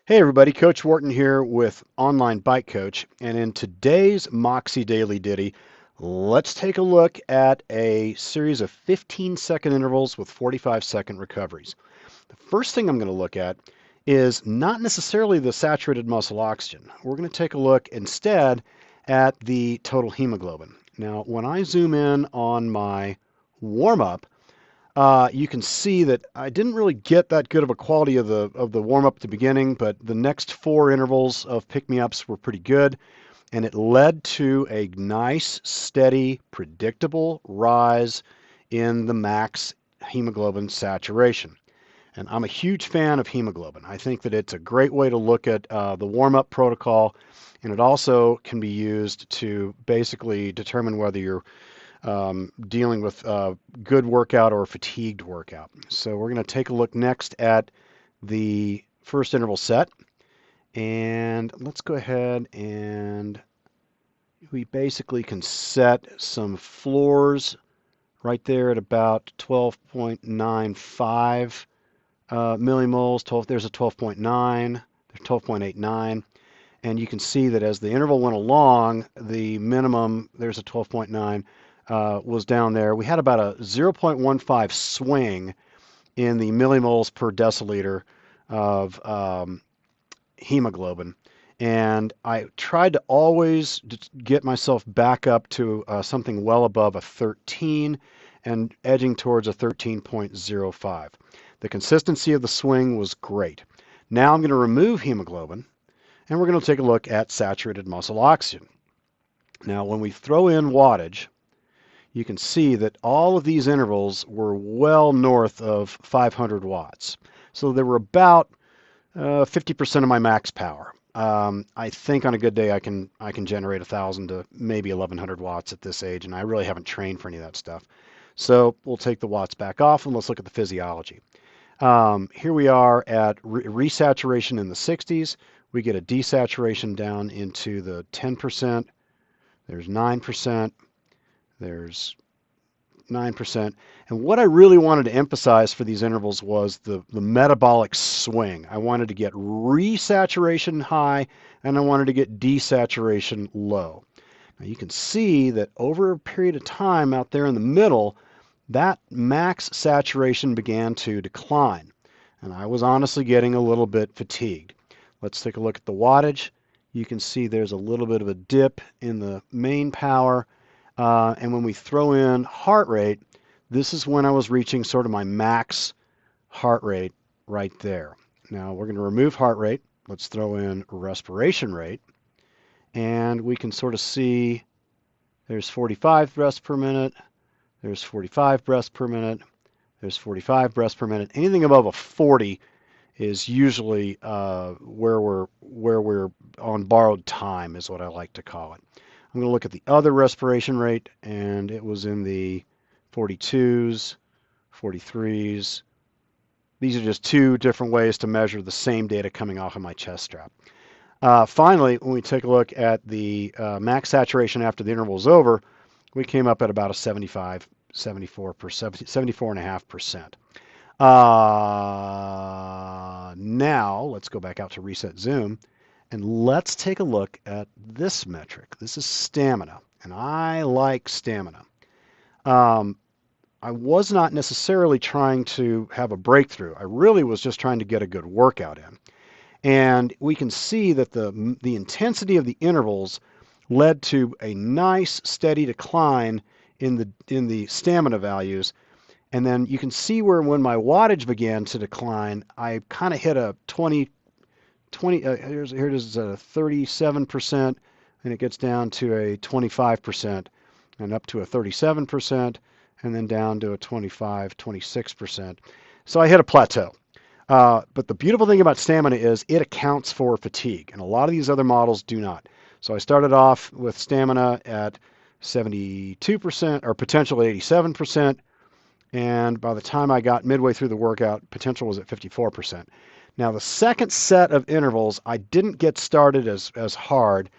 Hey everybody, Coach Wharton here with Online Bike Coach, and in today's Moxy Daily Ditty, let's take a look at a series of 15-second intervals with 45-second recoveries. The first thing I'm going to look at is not necessarily the saturated muscle oxygen. We're going to take a look instead at the total hemoglobin. Now, when I zoom in on my warm-up, you can see that I didn't really get that good of a quality of the warm up at the beginning, but the next four intervals of pick me ups were pretty good, and it led to a nice, steady, predictable rise in the max hemoglobin saturation. And I'm a huge fan of hemoglobin. I think that it's a great way to look at the warm up protocol, and it also can be used to basically determine whether you're dealing with good workout or fatigued workout. So we're going to take a look next at the first interval set. And let's go ahead and we basically can set some floors right there at about 12.95 millimoles. There's a 12.9, there's 12.89. And you can see that as the interval went along, the minimum, there's a 12.9, was down there. We had about a 0.15 swing in the millimoles per deciliter of hemoglobin. And I tried to always get myself back up to something well above a 13 and edging towards a 13.05. The consistency of the swing was great. Now I'm going to remove hemoglobin and we're going to take a look at saturated muscle oxygen. Now, when we throw in wattage, you can see that all of these intervals were well north of 500 watts. So they were about 50% of my max power. I think on a good day I can generate 1,000 to maybe 1,100 watts at this age, and I really haven't trained for any of that stuff. So we'll take the watts back off and let's look at the physiology. Here we are at resaturation in the 60s. We get a desaturation down into the 10%. There's 9%. There's 9%. And what I really wanted to emphasize for these intervals was the metabolic swing. I wanted to get resaturation high and I wanted to get desaturation low. Now you can see that over a period of time out there in the middle, that max saturation began to decline. And I was honestly getting a little bit fatigued. Let's take a look at the wattage. You can see there's a little bit of a dip in the main power. And when we throw in heart rate, this is when I was reaching sort of my max heart rate right there. Now we're going to remove heart rate. Let's throw in respiration rate. And we can sort of see there's 45 breaths per minute. There's 45 breaths per minute. There's 45 breaths per minute. Anything above a 40 is usually where we're on borrowed time, is what I like to call it. I'm going to look at the other respiration rate, and it was in the 42s, 43s. These are just two different ways to measure the same data coming off of my chest strap. Finally, when we take a look at the max saturation after the interval is over, we came up at about a 74%. Now, let's go back out to reset zoom. And let's take a look at this metric. This is stamina, and I like stamina. I was not necessarily trying to have a breakthrough. I really was just trying to get a good workout in. And we can see that the intensity of the intervals led to a nice steady decline in the stamina values. And then you can see where when my wattage began to decline, I kind of hit a 20, here it is a 37%, and it gets down to a 25%, and up to a 37%, and then down to a 25, 26%. So I hit a plateau. But the beautiful thing about stamina is it accounts for fatigue, and a lot of these other models do not. So I started off with stamina at 72%, or potentially 87%, and by the time I got midway through the workout, potential was at 54%. Now the second set of intervals, I didn't get started as hard,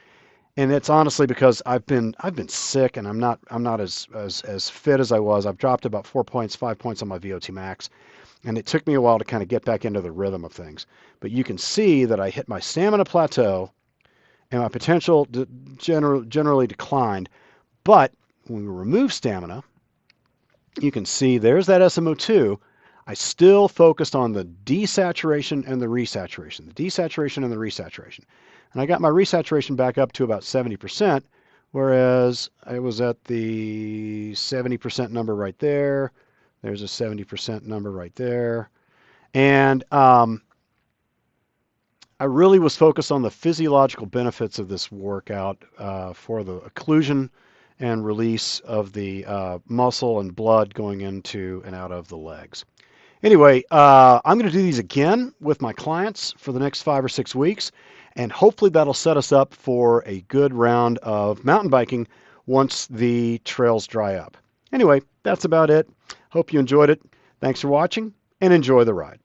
And it's honestly because I've been sick and I'm not as fit as I was. I've dropped about 4 points, 5 points on my VO2 max, and it took me a while to kind of get back into the rhythm of things. But you can see that I hit my stamina plateau and my potential generally declined. But when we remove stamina, you can see there's that SMO2. I still focused on the desaturation and the resaturation, the desaturation and the resaturation. And I got my resaturation back up to about 70%, whereas I was at the 70% number right there. There's a 70% number right there. And I really was focused on the physiological benefits of this workout for the occlusion and release of the muscle and blood going into and out of the legs. Anyway, I'm going to do these again with my clients for the next 5 or 6 weeks, and hopefully that'll set us up for a good round of mountain biking once the trails dry up. Anyway, that's about it. Hope you enjoyed it. Thanks for watching, and enjoy the ride.